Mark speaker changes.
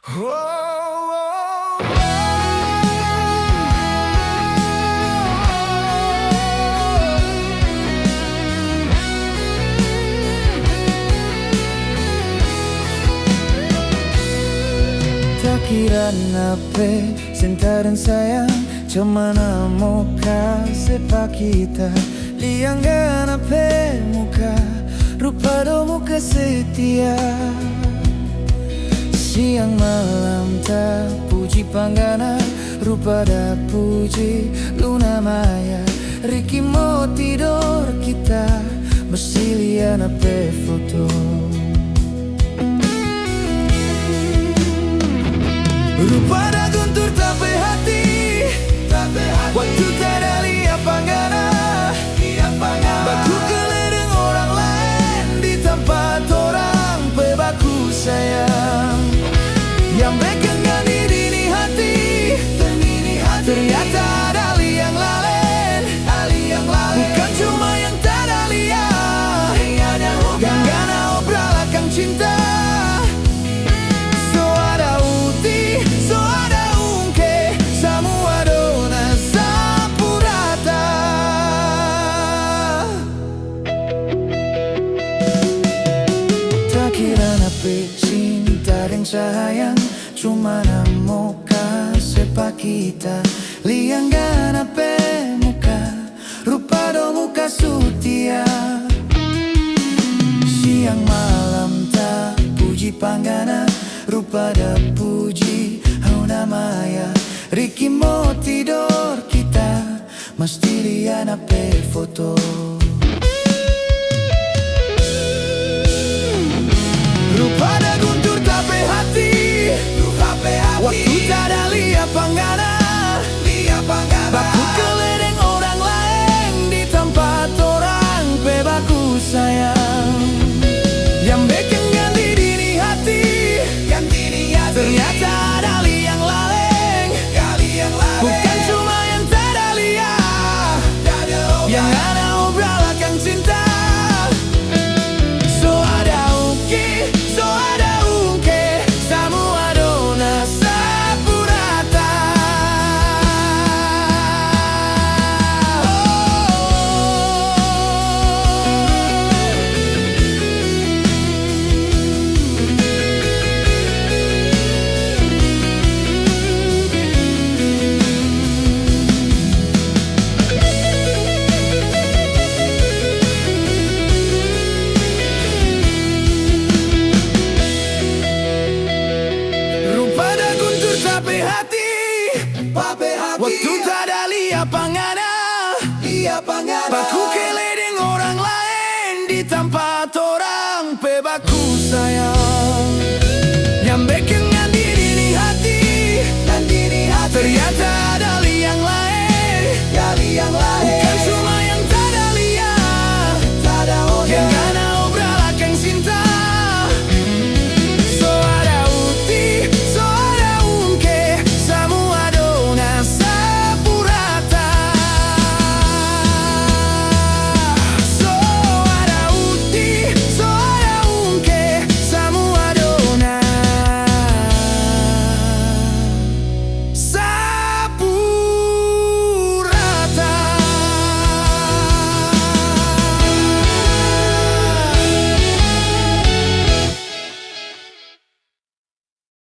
Speaker 1: Tak kira nape cinta dan sayang cuma mau kasih pak kita lianggan ape muka rupa do muka setia siang malam tak puji panggana rupa da puji luna maya Ricky mau tidur kita mesti lian ape foto rupa da guntur tapi hati waktu tak ada lihat panggana baku keledeng orang lain di tempat orang pebaku sayang yang bekengan di dini hati ternyata ada liang lalen bukan cuma yang tak ada liang yang gana obralakan cinta. Cinta dan sayang cuma mau kasih pak kita lianggan ape muka rupa do muka sutia siang malam tak puji panggana rupa da puji hauna maya Ricky mau tidur kita mesti lian ape foto pada guntur tapi hati waktu tak ada lihat panggana baku keledeng orang lain di tempat orang pebaku sayang yang bekengan di dini hati ternyata ada liang laleng bukan cuma yang tak ada lihat yang ada obralakan cinta. Waktu tak ada lihat panggana baku keledeng orang lain di tempat orang pebaku sayang yang